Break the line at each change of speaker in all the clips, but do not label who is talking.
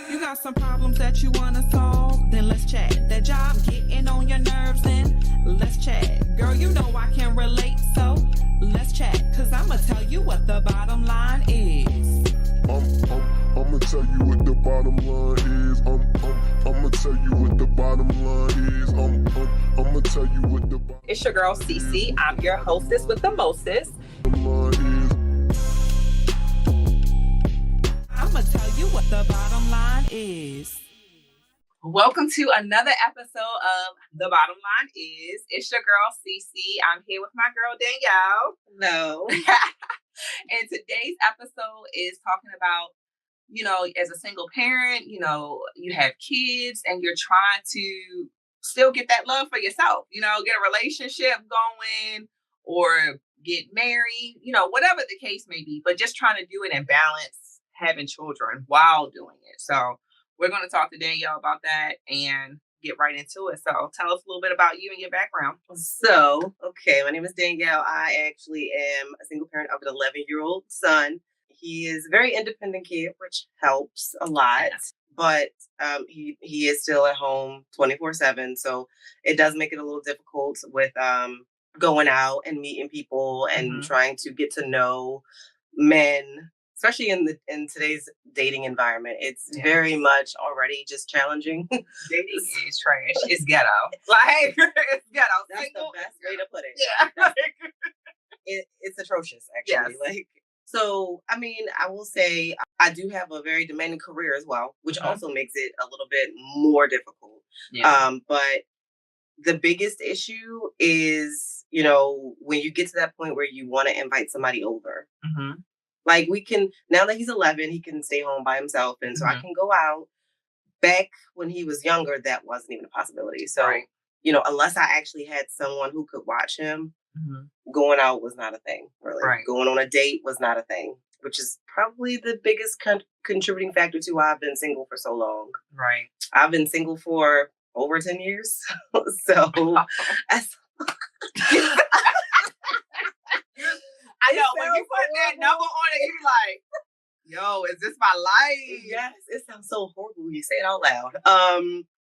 You got some problems that you wanna solve? Then let's chat. That job getting on your nerves? Then let's chat. Girl, you know I can relate, so let's chat. Cause I'ma tell you what the bottom line is.
I'ma tell you what the bottom line is. I'ma tell you what the bottom line is. I'ma tell you what the bottom.
It's your girl Cece. I'm your hostess with the mostest.
line is.
I'ma tell you what the bottom line is.
Welcome to another episode of The Bottom Line Is. It's your girl Cece. I'm here with my girl Danielle.
No.
And today's episode is talking about, you know, as a single parent, you know, you have kids and you're trying to still get that love for yourself, you know, get a relationship going or get married, you know, whatever the case may be, but just trying to do it and balance having children while doing it. So we're going to talk to Danielle about that and get right into it. So tell us a little bit about you and your background.
So, okay, my name is Danielle. I actually am a single parent of an 11-year-old son. He is a very independent kid, which helps a lot. But he is still at home 24/7. So it does make it a little difficult with going out and meeting people and trying to get to know men, especially in today's dating environment. It's very much already just challenging.
Dating is trash. It's ghetto. Like, it's ghetto.
That's
Single,
the best way to put it.
Yeah.
It's atrocious, actually.
Yes.
So, I mean, I will say I do have a very demanding career as well, which also makes it a little bit more difficult.
Yeah.
But the biggest issue is, you know, when you get to that point where you want to invite somebody over. Like we can, now that he's 11, he can stay home by himself. And so I can go out. Back when he was younger, that wasn't even a possibility. So, you know, unless I actually had someone who could watch him, going out was not a thing. Really.
Right.
Going on a date was not a thing, which is probably the biggest contributing factor to why I've been single for so long.
Right.
I've been single for over 10 years. So,
I know when you put that number on it, you're like, yo, is this my life?
Yes, it sounds so horrible when you say it out loud.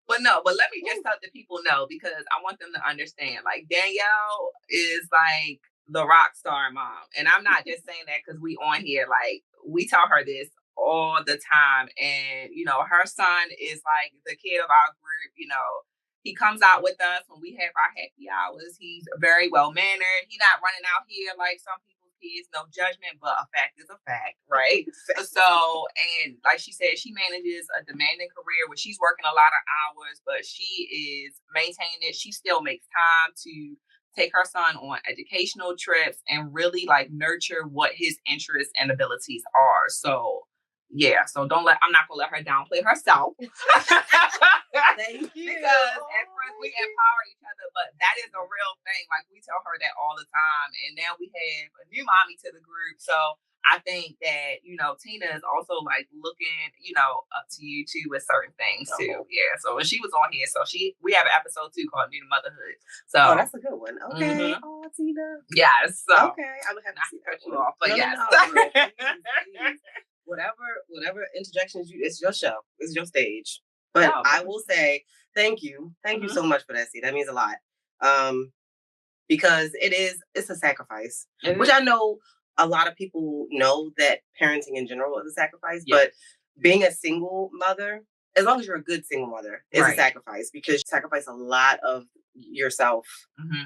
But let me just let the people know, because I want them to understand. Like, Danielle is like the rock star mom. And I'm not just saying that because we on here. Like, we tell her this all the time. And, you know, her son is like the kid of our group. You know, he comes out with us when we have our happy hours. He's very well mannered. He's not running out here like some people's kids. No judgment, but a fact is a fact, right? So, and like she said, she manages a demanding career where she's working a lot of hours, but she is maintaining it. She still makes time to take her son on educational trips and really like nurture what his interests and abilities are. So yeah, so I'm not gonna let her downplay herself.
Thank you.
Because at first we empower each other, but that is a real thing. Like, we tell her that all the time. And now we have a new mommy to the group. So I think that, you know, Tina is also like looking, you know, up to you too with certain things too. Yeah. So when she was on here, we have an episode too called New to Motherhood. So
that's a good one. Okay. Oh, Tina.
Yes. So
okay. I would have to see that
you off, but
no,
yes.
please. Whatever interjections it's your show. It's your stage. But I will say thank you. Thank you so much for that, C. That means a lot. Because it's a sacrifice. Which I know a lot of people know that parenting in general is a sacrifice, but being a single mother, as long as you're a good single mother, is a sacrifice, because you sacrifice a lot of yourself.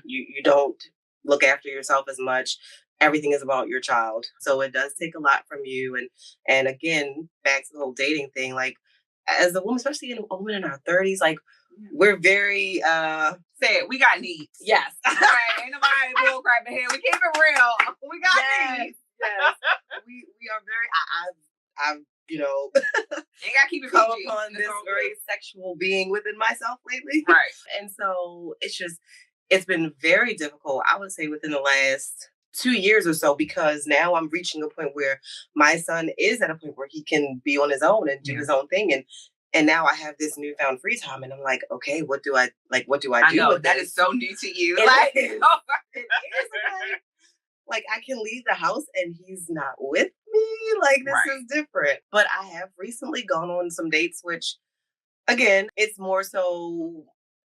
You don't look after yourself as much. Everything is about your child. So it does take a lot from you. And again, back to the whole dating thing, like as a woman, especially a woman in our 30s, like we're very
say it, we got needs.
Yes.
Right. Ain't nobody bull crapping here. We keep it real. We got needs.
Yes. We are very I've you know
you gotta keep it
come
PG.
upon this very sexual being within myself lately.
Right.
And so it's been very difficult, I would say, within the last 2 years or so, because now I'm reaching a point where my son is at a point where he can be on his own and do his own thing. And now I have this newfound free time, and I'm like, okay, what do I do?
I know, that is so new to you.
It is. Like, I can leave the house and he's not with me. Like, this is different. But I have recently gone on some dates, which, again, it's more so.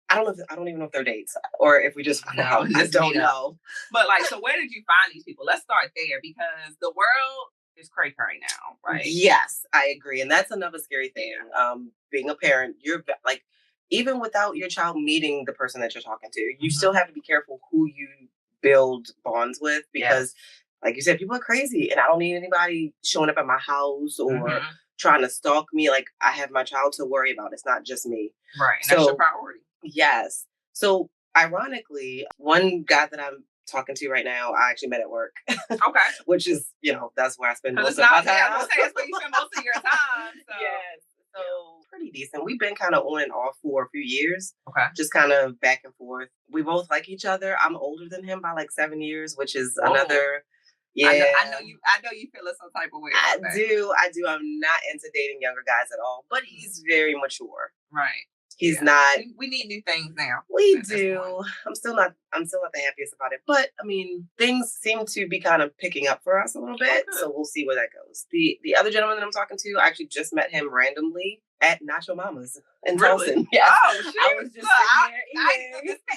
I don't even know if they're dates or if we just
no,
I don't know.
But like, so where did you find these people? Let's start there because the world is cray cray now, right?
Yes, I agree, and that's another scary thing. Being a parent, you're like, even without your child meeting the person that you're talking to, you still have to be careful who you build bonds with because, like you said, people are crazy, and I don't need anybody showing up at my house or trying to stalk me. Like, I have my child to worry about. It's not just me.
Right. And that's your priority.
Yes. So ironically, one guy that I'm talking to right now, I actually met at work.
Okay.
Which is, that's where I spend most of my time.
Yeah, I was gonna say, that's where you spend most of your time. So.
Yes. So pretty decent. We've been kind of on and off for a few years.
Okay.
Just kind of back and forth. We both like each other. I'm older than him by like 7 years, which is another. Yeah.
I know you feel some type of way.
I do. I'm not into dating younger guys at all, but he's very mature.
Right.
He's not.
We need new things now.
We do. I'm still not the happiest about it. But I mean, things seem to be kind of picking up for us a little bit. So we'll see where that goes. The other gentleman that I'm talking to, I actually just met him randomly at Nacho Mama's in Tulsa.
Yeah. Oh, shit.
I was just sitting there
eating. I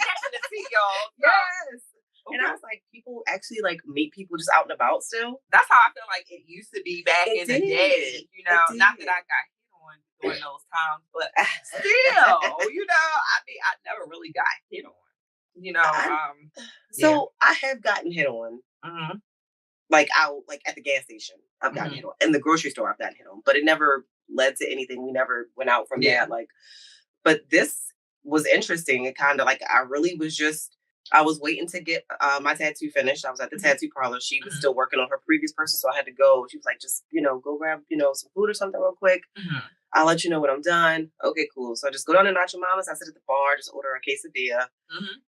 see y'all.
Yes.
Okay.
And I was like, people actually like meet people just out and about still.
That's how I feel like it used to be back in the day. Not that I got during those times, but still, I never really got hit on.
So I have gotten hit on, like out, like at the gas station, I've gotten hit on. In the grocery store, I've gotten hit on, but it never led to anything. We never went out from that. Like, but this was interesting. It kind of like I was waiting to get my tattoo finished. I was at the tattoo parlor. She was still working on her previous person, so I had to go. She was like, just go grab some food or something real quick. I'll let you know when I'm done. Okay, cool. So I just go down to Nacho Mama's. I sit at the bar, just order a quesadilla.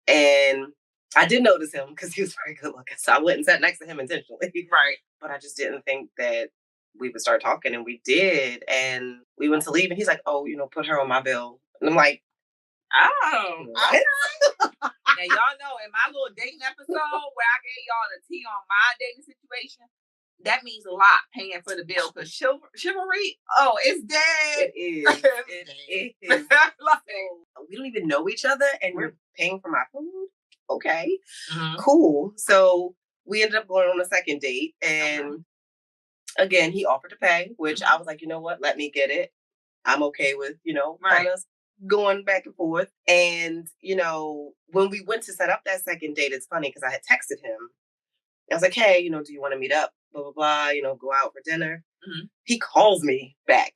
And I did notice him because he was very good looking. So I went and sat next to him intentionally.
Right. But
I just didn't think that we would start talking. And we did. And we went to leave. And he's like, oh, put her on my bill. And I'm like,
oh. Okay. Now, y'all know in my little dating episode where I gave y'all the tea on my dating situation, that means a lot paying for the bill because chivalry, it's dead.
It is. It is. We don't even know each other and you're paying for my food? Okay. Cool. So we ended up going on a second date and again, he offered to pay, which I was like, you know what? Let me get it. I'm okay with, kind of going back and forth. And, when we went to set up that second date, it's funny because I had texted him. I was like, hey, do you want to meet up? Blah, blah, blah, go out for dinner. He calls me back.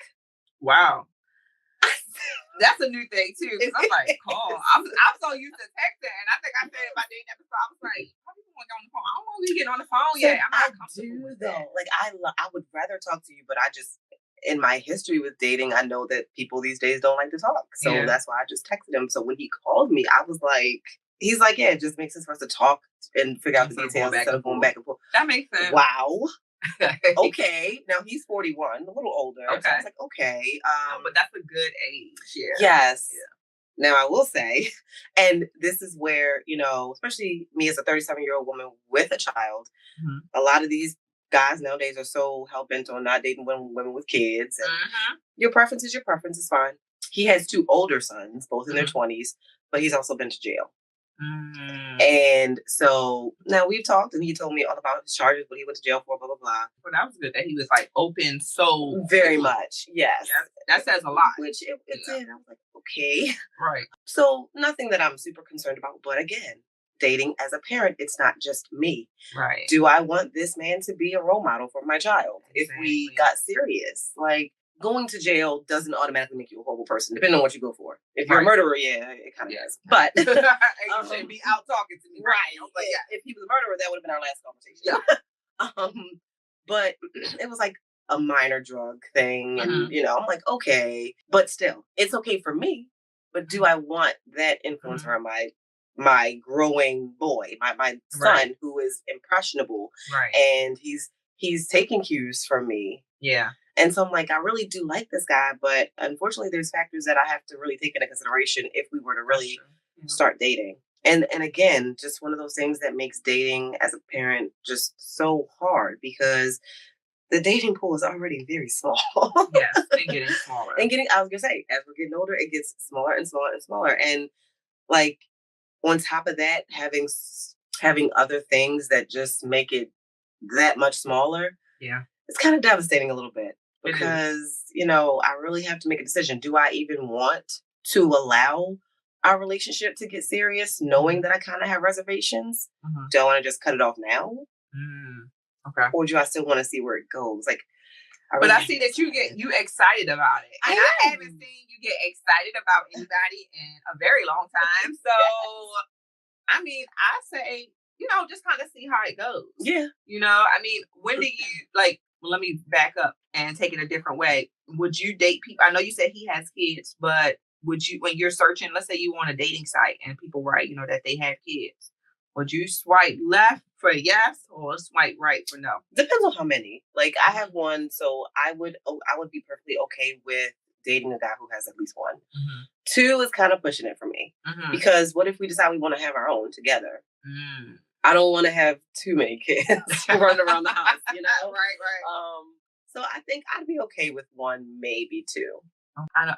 Wow. That's a new thing, too. Because I'm like, call. I'm so used to texting. And I think I said in my dating episode, I was like, how do you want to get on the phone? I don't want to get on the phone yet. I'm not comfortable with that.
Like, I would rather talk to you, but I just, in my history with dating, I know that people these days don't like to talk. So that's why I just texted him. So when he called me, I was like, he's like, yeah, it just makes sense for us to talk and figure out the details instead of going back and forth.
That makes sense.
Wow. Okay. Now he's 41, a little older. Okay. So I was like, okay.
But that's a good age. Yeah.
Yes. Yeah. Now I will say, and this is where, especially me as a 37-year-old woman with a child, a lot of these guys nowadays are so hell-bent on not dating women with kids. And your preference is your preference. It's fine. He has 2 older sons, both in their 20s, but he's also been to jail. And so now we've talked and he told me all about his charges, what he went to jail for, blah, blah, blah.
Well, that was good that he was like open so
very much. Yes.
That says a lot.
Which it did. I was like, okay.
Right.
So nothing that I'm super concerned about. But again, dating as a parent, it's not just me.
Right.
Do I want this man to be a role model for my child? Exactly. If we got serious, like, going to jail doesn't automatically make you a horrible person, depending on what you go for. If you're a murderer, it kind of does. But
you shouldn't be out talking to me,
right? But if he was a murderer, that would have been our last conversation. Yeah. But it was like a minor drug thing, and I'm like, okay, but still, it's okay for me. But do I want that influence around my growing boy, my son, who is impressionable, and he's taking cues from me?
Yeah.
And so I'm like, I really do like this guy, but unfortunately there's factors that I have to really take into consideration if we were to really start dating. And again, just one of those things that makes dating as a parent just so hard because the dating pool is already very small.
Yes, and getting smaller.
I was gonna say, as we're getting older, it gets smaller and smaller and smaller. And like on top of that, having other things that just make it that much smaller.
Yeah,
it's kind of devastating a little bit because I really have to make a decision. Do I even want to allow our relationship to get serious, knowing that I kind of have reservations? Do I want to just cut it off now?
Okay.
Or do I still want to see where it goes? Like,
I see that you excited about it. And I haven't seen you get excited about anybody in a very long time. So, I mean, I say, just kind of see how it goes.
Yeah.
I mean, when do you, let me back up and take it a different way. Would you date people? I know you said he has kids, but would you, when you're searching, let's say you on a dating site and people write, that they have kids, would you swipe left for yes or swipe right for no?
Depends on how many. Like, I have one, so I would be perfectly okay with dating a guy who has at least one. Two is kind of pushing it for me because what if we decide we want to have our own together? I don't want to have too many kids running around the house,
Right.
So I think I'd be okay with one, maybe two.
I know.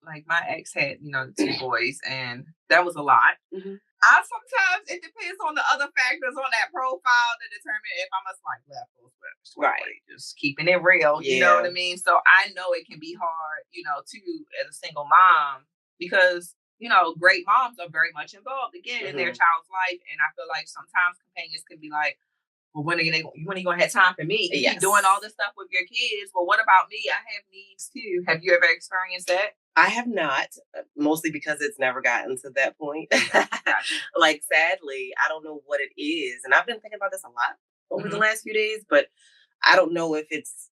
Like my ex had, 2 boys, and that was a lot. Sometimes it depends on the other factors on that profile to determine if I'm a swipe left or swipe right. Just keeping it real, you know what I mean? So I know it can be hard, too, as a single mom, because great moms are very much involved again in their child's life, and I feel like sometimes companions can be like, well, when are you gonna have time for me? You keep doing all this stuff with your kids. Well, what about me? I have needs too. Have you ever experienced that?
I have not, mostly because it's never gotten to that point. Like, sadly, I don't know what it is. And I've been thinking about this a lot over the last few days, but I don't know if it's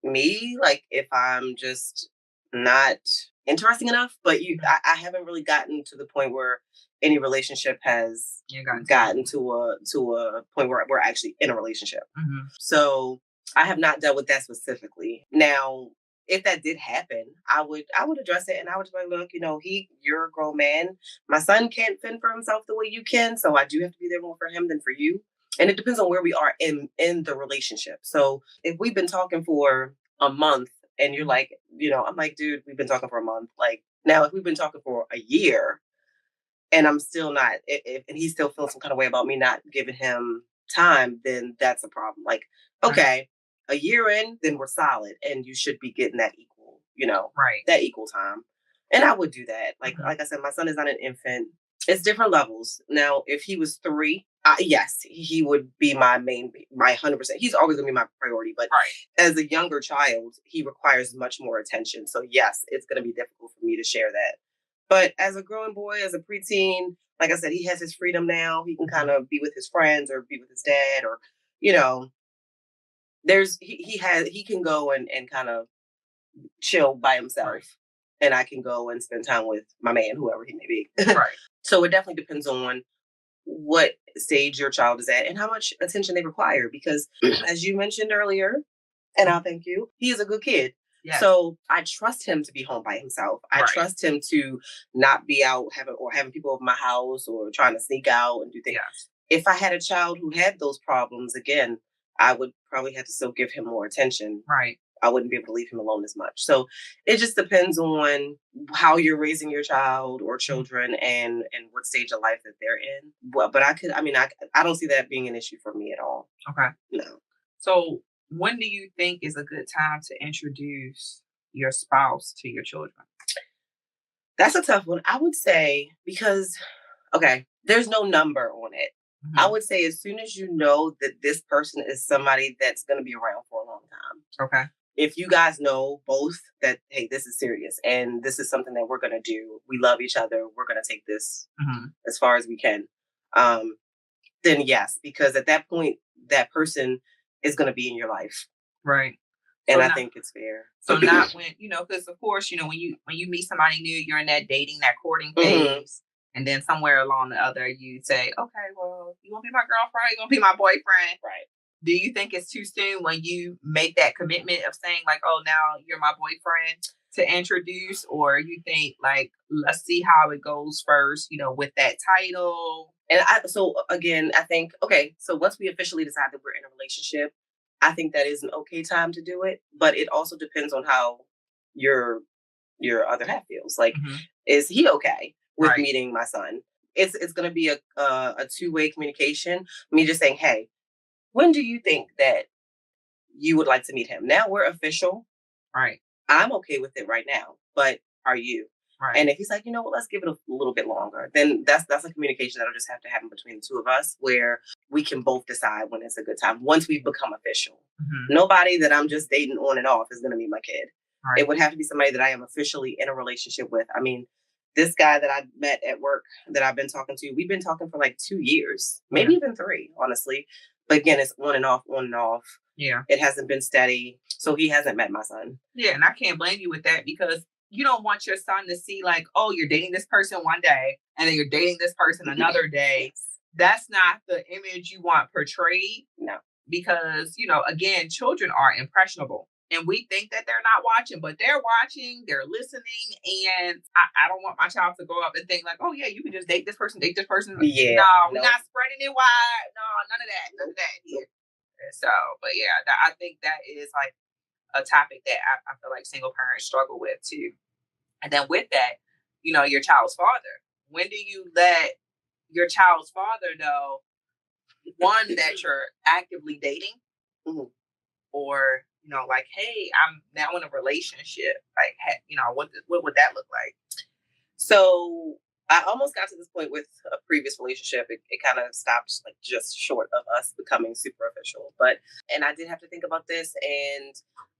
me, like if I'm just not interesting enough. But I haven't really gotten to the point where any relationship has gotten to a point where we're actually in a relationship. So I have not dealt with that specifically. Now, if that did happen, I would address it, and I would be like, look, you're a grown man. My son can't fend for himself the way you can, so I do have to be there more for him than for you. And it depends on where we are in the relationship. So if we've been talking for a month, and you're like, I'm like, dude, we've been talking for a month. Like, now if we've been talking for a year, and I'm still not, and he's still feeling some kind of way about me not giving him time, then that's a problem. Like, okay. A year in, then we're solid, and you should be getting that equal, that equal time. And I would do that. Like I said, my son is not an infant. It's different levels. Now, if he was 3, yes, he would be my 100%. He's always going to be my priority. But as a younger child, he requires much more attention. So yes, it's going to be difficult for me to share that. But as a growing boy, as a preteen, like I said, he has his freedom now. He can kind of be with his friends or be with his dad, or, he can go and kind of chill by himself, and I can go and spend time with my man, whoever he may be. So it definitely depends on what stage your child is at and how much attention they require, because as you mentioned earlier, and I'll thank you, he is a good kid. So I trust him to be home by himself. I trust him to not be out having people over my house or trying to sneak out and do things. If I had a child who had those problems, again, I would probably have to still give him more attention. I wouldn't be able to leave him alone as much. So it just depends on how you're raising your child or children and what stage of life that they're in. But I don't see that being an issue for me at all.
Okay.
No.
So when do you think is a good time to introduce your spouse to your children?
That's a tough one. I would say, because, there's no number on it. I would say as soon as you know that this person is somebody that's going to be around for a long time.
Okay.
If you guys know both that, hey, this is serious and this is something that we're going to do. We love each other. We're going to take this as far as we can. Then yes, because at that point, that person is going to be in your life.
Right.
And I think it's fair.
So not when, because of course, when you meet somebody new, you're in that dating, that courting phase. And then somewhere along the other, you say, okay, well, you want to be my girlfriend? You want to be my boyfriend? Right. Do you think it's too soon when you make that commitment of saying like, oh, now you're my boyfriend to introduce? Or you think like, let's see how it goes first, with that title?
And so again, I think, okay, so once we officially decide that we're in a relationship, I think that is an okay time to do it, but it also depends on how your other half feels. Like, is he okay with meeting my son? It's going to be a two-way communication. Me just saying, hey, when do you think that you would like to meet him? Now we're official.
Right.
I'm okay with it right now, but are you?
Right.
And if he's like, you know what, let's give it a little bit longer, then that's a communication that'll just have to happen between the two of us, where we can both decide when it's a good time once we become official. Nobody that I'm just dating on and off is going to meet my kid. Right. It would have to be somebody that I am officially in a relationship with. I mean, this guy that I met at work that I've been talking to, we've been talking for like 2 years, maybe even 3, honestly. But again, it's on and off, on and off. Yeah. It hasn't been steady. So he hasn't met my son.
Yeah. And I can't blame you with that, because you don't want your son to see like, oh, you're dating this person one day and then you're dating this person another day. That's not the image you want portrayed.
No.
Because, you know, again, children are impressionable. And we think that they're not watching, but they're watching, they're listening. And I don't want my child to grow up and think like, oh, yeah, you can just date this person.
Yeah.
No, we're not spreading it wide. No, none of that here. So, but yeah, I think that is like a topic that I feel like single parents struggle with too. And then with that, you know, your child's father. When do you let your child's father know, one, that you're actively dating, or, you know, like, hey, I'm now in a relationship. Like, you know, what would that look like?
So I almost got to this point with a previous relationship. It kind of stopped like just short of us becoming super official. And I did have to think about this, and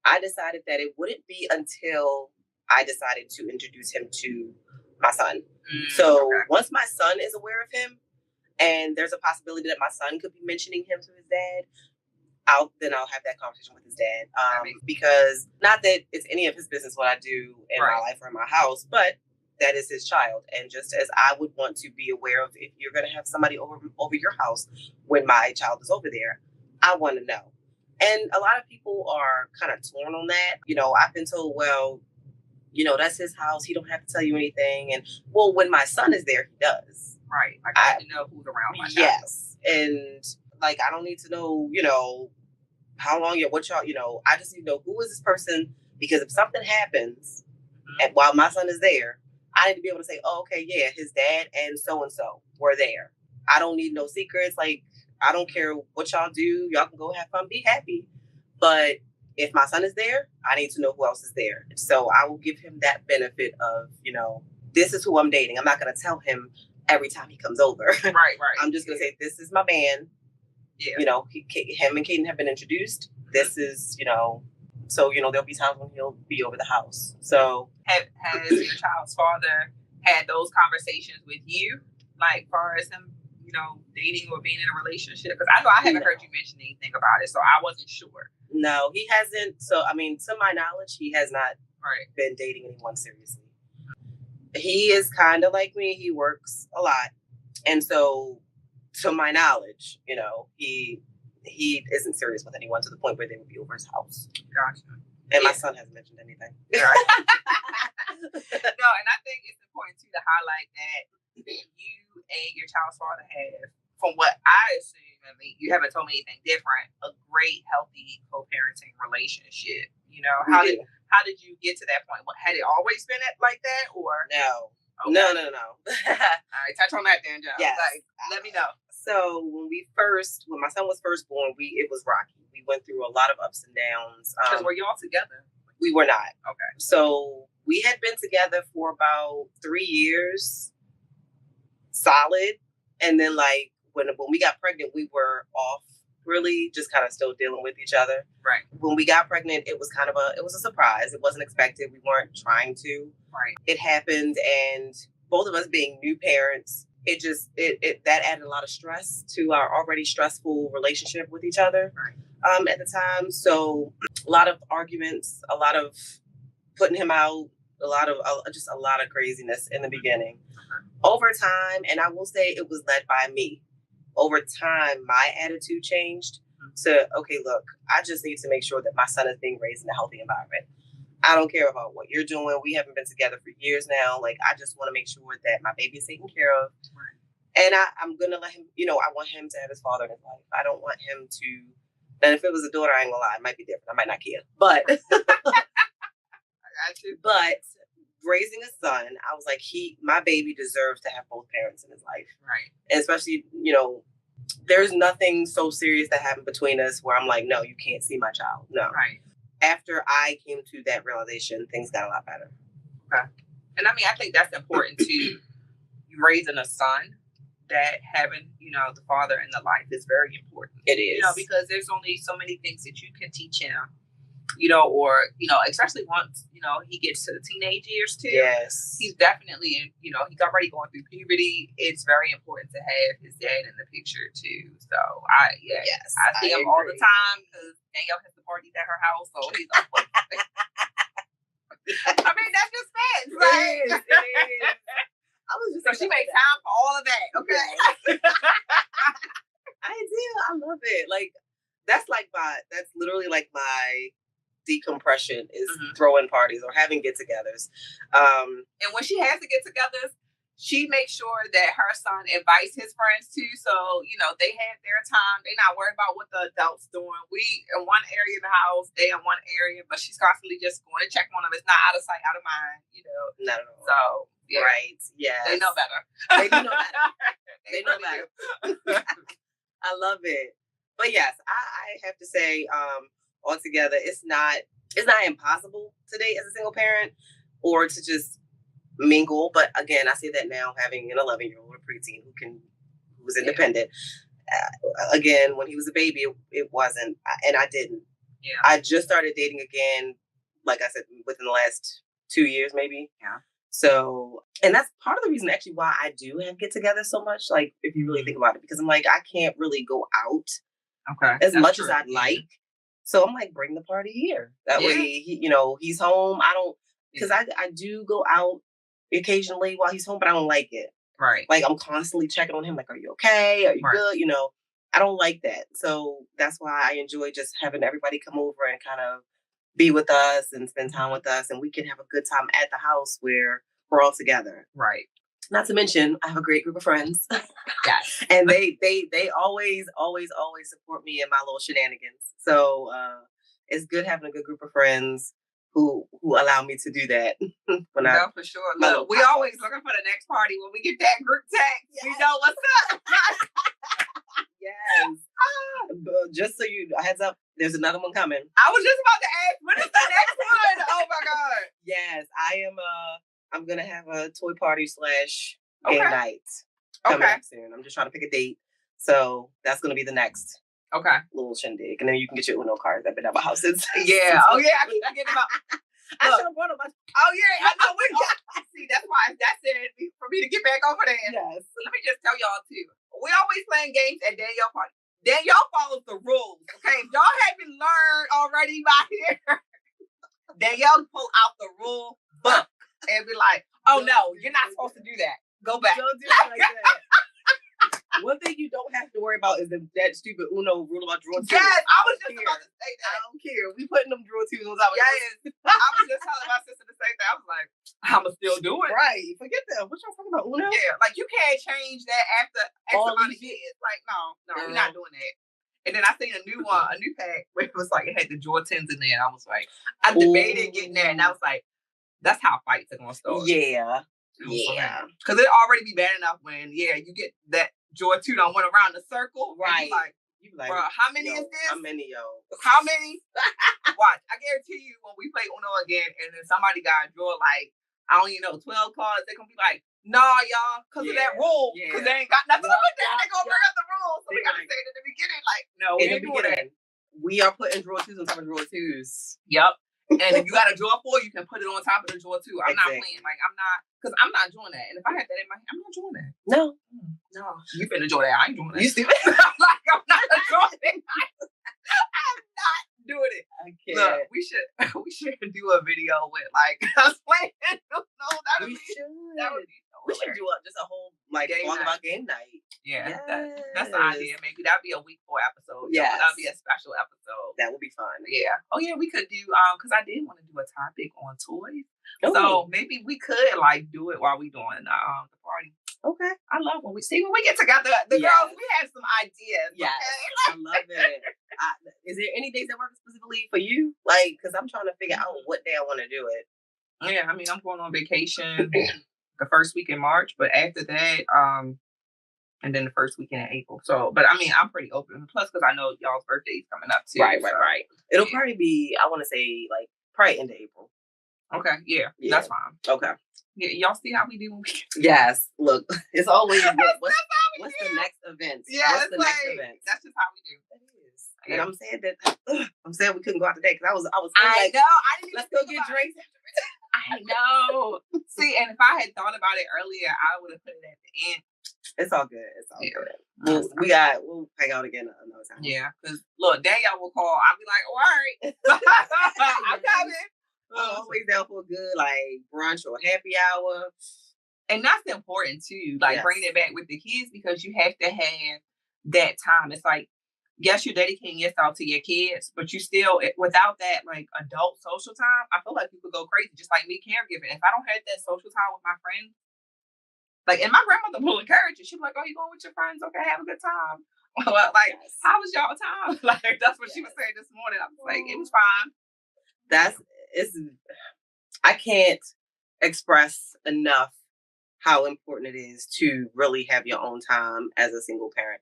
I decided that it wouldn't be until I decided to introduce him to my son. So once my son is aware of him, and there's a possibility that my son could be mentioning him to his dad, I'll have that conversation with his dad. Because not that it's any of his business what I do in my life or in my house, but that is his child. And just as I would want to be aware of if you're going to have somebody over your house when my child is over there, I want to know. And a lot of people are kind of torn on that. You know, I've been told, well, you know, that's his house. He don't have to tell you anything. And well, when my son is there, he does.
Right. I got to know who's around my child.
Yes. And like, I don't need to know, you know, how long what y'all, you know, I just need to know who is this person, because if something happens and while my son is there, I need to be able to say, oh, okay, yeah, his dad and so were there. I don't need no secrets. Like, I don't care what y'all do. Y'all can go have fun, be happy. But if my son is there, I need to know who else is there. So I will give him that benefit of, you know, this is who I'm dating. I'm not going to tell him every time he comes over.
Right.
I'm just going to say, this is my man. Yeah. You know, him and Kaden have been introduced. This is, you know, so, you know, there'll be times when he'll be over the house. So
has your child's father had those conversations with you? Like, far as him, you know, dating or being in a relationship? Because I know I haven't heard you mention anything about it, so I wasn't sure.
No, he hasn't. So, I mean, to my knowledge, he has not been dating anyone seriously. He is kind of like me. He works a lot. And so, to my knowledge, you know, he isn't serious with anyone to the point where they would be over his house.
Gotcha.
And my son hasn't mentioned anything.
Right. No, and I think it's important too to highlight that you and your child's father have, from what I assume, I mean, you haven't told me anything different, a great, healthy co-parenting relationship. You know, how did you get to that point? Had it always been like that, or
no?
Okay.
No.
All right, touch on that then, Joe.
Yes.
Like, let me know.
So when my son was first born, it was rocky. We went through a lot of ups and downs.
Because were y'all together?
We were not.
Okay.
So we had been together for about 3 years, solid. And then like when we got pregnant, we were off, really just kind of still dealing with each other.
Right.
When we got pregnant, it was a surprise. It wasn't expected. We weren't trying to.
Right.
It happened, and both of us being new parents, that added a lot of stress to our already stressful relationship with each other.
Right.
At the time. So a lot of arguments, a lot of putting him out, a lot of craziness in the beginning. Over time, and I will say it was led by me. Over time, my attitude changed to, okay, look, I just need to make sure that my son is being raised in a healthy environment. I don't care about what you're doing. We haven't been together for years now. Like, I just want to make sure that my baby is taken care of. Right. And I'm going to let him, you know, I want him to have his father in his life. I don't want him to And if it was a daughter, I ain't gonna lie, it might be different. I might not care. But
I got you.
but raising a son, I was like, my baby deserves to have both parents in his life.
Right.
And especially, there's nothing so serious that happened between us where I'm like, no, you can't see my child. No.
Right.
After I came to that realization, things got a lot better.
Okay. And I mean, I think that's important too. Raising a son, that having, the father in the life is very important.
It is.
Because there's only so many things that you can teach him, or, especially once, he gets to the teenage years too.
Yes.
He's definitely in, he's already going through puberty. It's very important to have his dad in the picture too. So I see him all the time because Danielle has the parties at her house. So he's always I mean, that's just facts, right?
It is. I was just
so she makes time for all of that, okay?
I do. I love it. Like that's literally like my decompression is throwing parties or having get-togethers.
And when she has the get-togethers, she makes sure that her son invites his friends too. So, they have their time. They're not worried about what the adults doing. We in one area of the house, they in one area, but she's constantly just going to check on them. It's not out of sight, out of mind,
Not at all.
So, yeah.
Right. Yeah.
They know better.
They do know better. They know better. I love it. But yes, I have to say, altogether, it's not impossible to date as a single parent or to just mingle. But again, I say that now having an 11-year-old, a preteen who was independent. Again, when he was a baby, it wasn't, and I didn't.
Yeah.
I just started dating again, like I said, within the last 2 years, maybe.
Yeah.
So, and that's part of the reason actually why I do have get-together so much. Like, if you really think about it, because I'm like, I can't really go out as much as I'd like. So I'm like, bring the party here. That way, he's home. I don't, because I do go out occasionally while he's home, but I don't like it.
Right.
Like, I'm constantly checking on him. Like, are you okay? Are you good? I don't like that. So that's why I enjoy just having everybody come over and kind of be with us and spend time with us. And we can have a good time at the house where we're all together.
Right.
Not to mention, I have a great group of friends.
Yes.
And they always support me in my little shenanigans. So it's good having a good group of friends who allow me to do that.
For sure. Look, we always looking for the next party. When we get that group text, we know what's up.
Yes. Just so you, heads up, there's another one coming.
I was just about to ask, when is the next one? Oh my God.
Yes, I'm gonna have a toy party / game night coming up soon. I'm just trying to pick a date. So that's gonna be the next little shindig. And then you can get your Uno cards. I've been at my house since.
Yeah. Oh yeah, I keep forgetting about.
I should have brought them.
Oh yeah, I know. See, that's why that's it for me to get back over there.
Yes.
So let me just tell y'all too. We always playing games at Danielle party. Danielle follows the rules. Okay, if y'all haven't learned already by here, Danielle pull out the rule book and be like, "Oh no, you're not supposed to do that. Go back."
Don't do it like that. One thing you don't have to worry about is that stupid Uno rule about draw twos.
Yes, I was just about to say that.
I don't care. We putting them draw twos on top of
Yes. I was just telling my sister the same thing. I was like, I'ma still do it.
Right. Forget that. What y'all talking about, Uno?
Yeah, like you can't change that after X amount of years. Like, no, we're not doing that. And then I seen a new pack where it was like it had the draw 10s in there. And I was like, I debated getting there, and I was like, that's how fights are gonna start.
Yeah. Yeah.
Because it already be bad enough when you get that draw 2 don't went around the circle.
Right.
You like, bro, how many is this?
How many, yo?
How many? Watch. I guarantee you when we play Uno again and then somebody got to draw like, I don't even know, 12 cards, they're going to be like, nah, y'all, because of that rule. Because they ain't got nothing to put down. They're going to bring up the rules. So we got to say it at the beginning, like, no, we ain't doing that.
We are putting draw 2s on top of draw 2s.
Yep. And if you got a draw 4, you can put it on top of the draw 2. I'm not playing. Like, because I'm not doing that. And if I had that in my hand, I'm not doing that.
No.
You finna draw that. I ain't doing that.
You stupid.
Like, I'm not drawing it. I'm not doing it.
I can't.
Look, we should do a video with, like, us playing. No, that would be
we should do just a whole vlog about game night.
Yeah, yes. That's the idea. Maybe that'd be a week 4 episode.
Yeah,
that'd be a special episode.
That would be fun.
Yeah. Oh yeah, we could do because I did want to do a topic on toys. Ooh. So maybe we could do it while we doing the party.
Okay.
I love when we get together. The girls, we have some ideas.
Yes.
Okay?
I love it. Is there any days that work specifically for you? Like, because I'm trying to figure out what day I want to do it.
Yeah, I mean, I'm going on vacation the first week in March, but after that, and then the first weekend in April. So, but I mean, I'm pretty open. Plus, because I know y'all's birthday's coming up too.
Right. It'll probably be, I want to say, like, probably end of April.
Okay, yeah, that's fine.
Okay.
Yeah, y'all see how we do when we get
Yes. Look, it's always what's the next event?
Yeah,
what's the next event?
That's just how we do.
It is. Yeah. And I'm sad we couldn't go out today because I was
I
like,
know. I didn't.
Let's go get drinks.
I know. See, and if I had thought about it earlier, I would have put it at the end.
It's all good. It's all good. We'll hang out again another time.
Yeah, because look, Danielle will call. I'll be like, oh, all right, I'm coming.
Always down for a good like brunch or happy hour.
And that's important too, like bringing it back with the kids because you have to have that time. It's like, yes, you're dedicating yourself to your kids, but you still, without that like adult social time, I feel like you could go crazy. Just like me caregiving. If I don't have that social time with my friends, like, and my grandmother will encourage you. She'll be like, "Oh, you going with your friends? Okay, have a good time." Well, like, how was y'all time? Like, that's what she was saying this morning. I was like, it was fine.
I can't express enough how important it is to really have your own time as a single parent.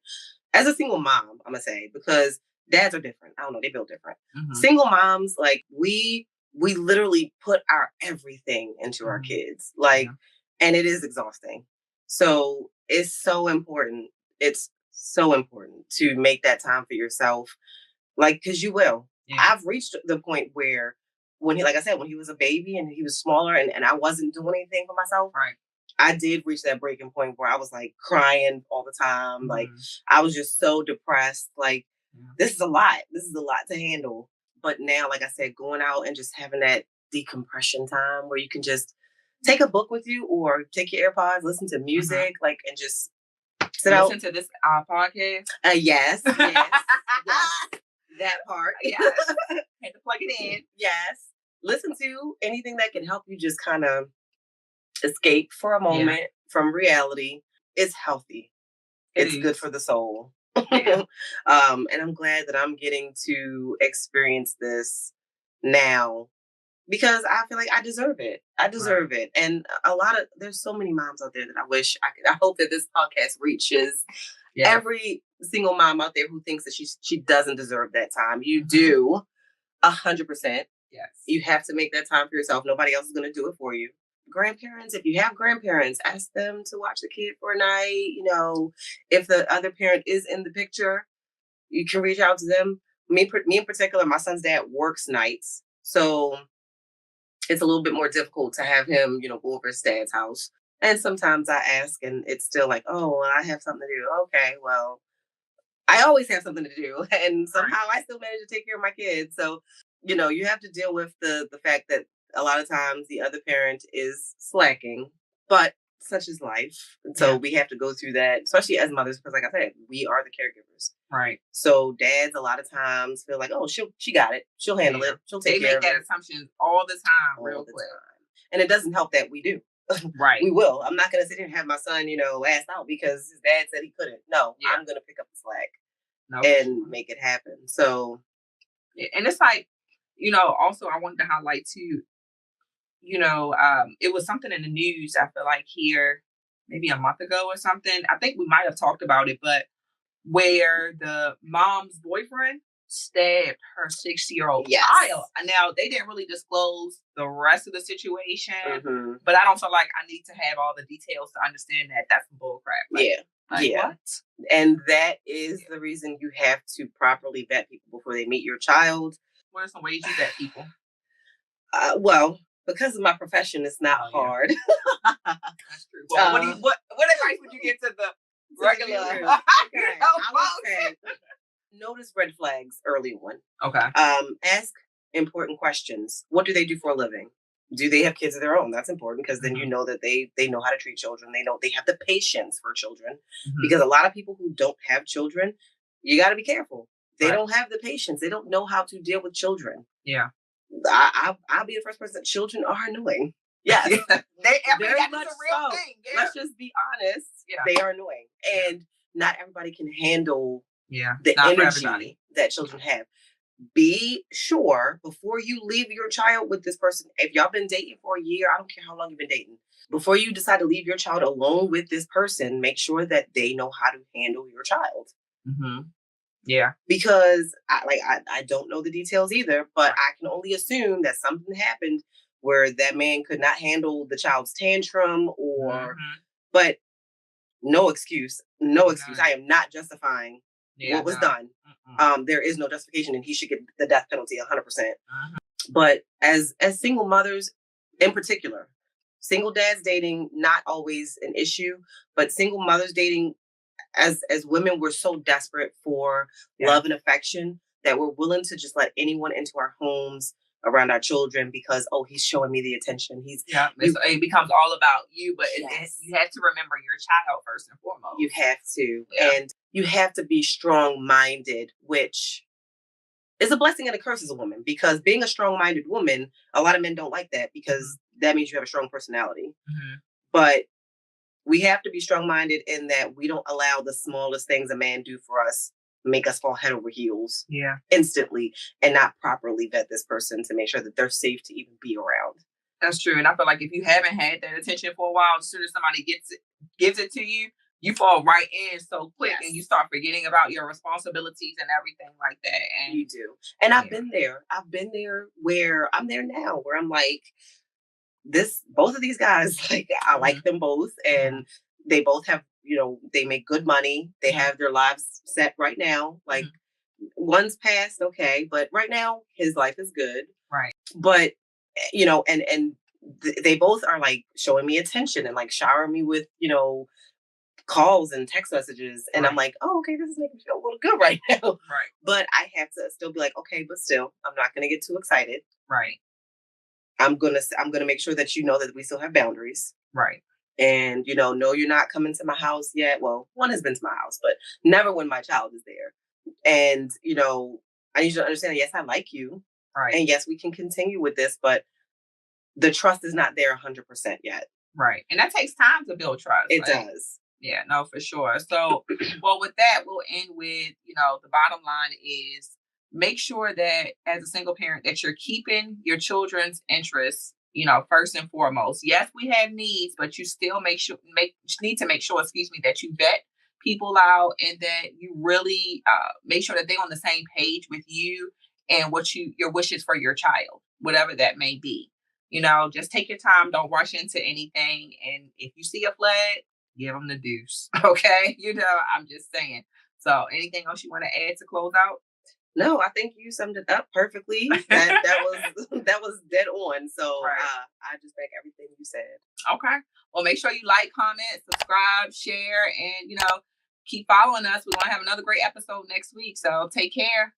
As a single mom, I'm gonna say, because dads are different. I don't know, they build different. Mm-hmm. Single moms, like we literally put our everything into our kids. Like, and it is exhausting. So it's so important. It's so important to make that time for yourself. Like, cause you will. Yeah. I've reached the point where when he was a baby and he was smaller and I wasn't doing anything for myself.
Right.
I did reach that breaking point where I was like crying all the time. Mm-hmm. Like I was just so depressed. Like this is a lot. This is a lot to handle. But now, like I said, going out and just having that decompression time where you can just take a book with you or take your AirPods, listen to music, like, and just sit out.
Listen to this podcast?
Yes. That part.
Yes. Had to plug it in.
Yes. Listen to anything that can help you just kind of escape for a moment from reality. It's healthy. It's good for the soul. Yeah. And I'm glad that I'm getting to experience this now because I feel like I deserve it. I deserve it. And there's so many moms out there that I hope that this podcast reaches every single mom out there who thinks that she doesn't deserve that time. You do 100%.
Yes.
You have to make that time for yourself. Nobody else is going to do it for you. Grandparents, if you have grandparents, ask them to watch the kid for a night. You know, if the other parent is in the picture, you can reach out to them. Me in particular, my son's dad works nights. So it's a little bit more difficult to have him, go over his dad's house. And sometimes I ask and it's still like, oh, well, I have something to do. Okay, well, I always have something to do. And somehow I still manage to take care of my kids. So, you have to deal with the fact that a lot of times the other parent is slacking, but such is life. And so we have to go through that, especially as mothers, because like I said, we are the caregivers.
Right.
So dads a lot of times feel like, oh, she got it. She'll handle it. She'll take care of it.
They make that assumption all the time, real quick.
And it doesn't help that we do.
Right.
We will. I'm not going to sit here and have my son, ass out because his dad said he couldn't. No, I'm going to pick up the slack and make it happen. So.
And it's like, also I wanted to highlight too, it was something in the news, I feel like here, maybe a month ago or something. I think we might have talked about it, but where the mom's boyfriend stabbed her 60-year-old child. Now, they didn't really disclose the rest of the situation, but I don't feel like I need to have all the details to understand that that's bull crap. What?
And that is the reason you have to properly vet people before they meet your child.
What are some ways you vet people?
Well, because of my profession, it's not hard.
That's true. Well, what advice would you give to the regular?
I would say, notice red flags early on.
Okay.
Ask important questions. What do they do for a living? Do they have kids of their own? That's important because then you know that they know how to treat children. They know they have the patience for children. Because a lot of people who don't have children, you got to be careful. They don't have the patience. They don't know how to deal with children.
Yeah.
I'll be the first person. Children are annoying. Yes.
Very
Very
much
much
a real
so.
thing. Yeah.
Let's just be honest.
Yeah.
They are annoying. And not everybody can handle the
not for
energy
everybody.
that children have. Be sure before you leave your child with this person, if y'all been dating for a year, I don't care how long you've been dating, before you decide to leave your child alone with this person, make sure that they know how to handle your child.
Mm-hmm. Yeah.
Because I don't know the details either, but I can only assume that something happened where that man could not handle the child's tantrum or, but no excuse. I am not justifying what was done. There is no justification, and he should get the death penalty 100%. But as single mothers in particular, single dads dating, not always an issue, but single mothers dating, as women, we're so desperate for love and affection that we're willing to just let anyone into our homes around our children because, he's showing me the attention.
It becomes all about you, but you have to remember your child first and foremost.
You have to. Yeah. And you have to be strong-minded, which is a blessing and a curse as a woman, because being a strong-minded woman, a lot of men don't like that because that means you have a strong personality. But we have to be strong-minded in that we don't allow the smallest things a man do for us make us fall head over heels instantly and not properly vet this person to make sure that they're safe to even be around.
That's true. And I feel like if you haven't had that attention for a while, as soon as somebody gives it to you, you fall right in so quick and you start forgetting about your responsibilities and everything like that. And
you do. And I've been there. I've been there where I'm there now, where I'm like, both of these guys, like, I like them both, and they both have, they make good money. They have their lives set right now. Like, one's passed, okay, but right now his life is good.
Right.
But, and they both are like showing me attention and like showering me with, calls and text messages. And I'm like, oh, okay, this is making me feel a little good right now.
Right.
But I have to still be like, okay, but still, I'm not going to get too excited.
Right.
I'm gonna make sure that you know that we still have boundaries.
Right.
And, no, you're not coming to my house yet. Well, one has been to my house, but never when my child is there. And, I need you to understand that, yes, I like you.
Right.
And yes, we can continue with this, but the trust is not there 100% yet.
Right. And that takes time to build trust.
It does.
Yeah, no, for sure. So, well, with that, we'll end with, the bottom line is make sure that as a single parent that you're keeping your children's interests, first and foremost. Yes, we have needs, but you still need to make sure, that you vet people out and that you really make sure that they're on the same page with you and your wishes for your child, whatever that may be. Just take your time. Don't rush into anything. And if you see a flag, give them the deuce. Okay. I'm just saying. So anything else you want to add to close out?
No, I think you summed it up perfectly. That was dead on. So I just back everything you said.
Okay. Well, make sure you like, comment, subscribe, share, and keep following us. We're gonna have another great episode next week. So take care.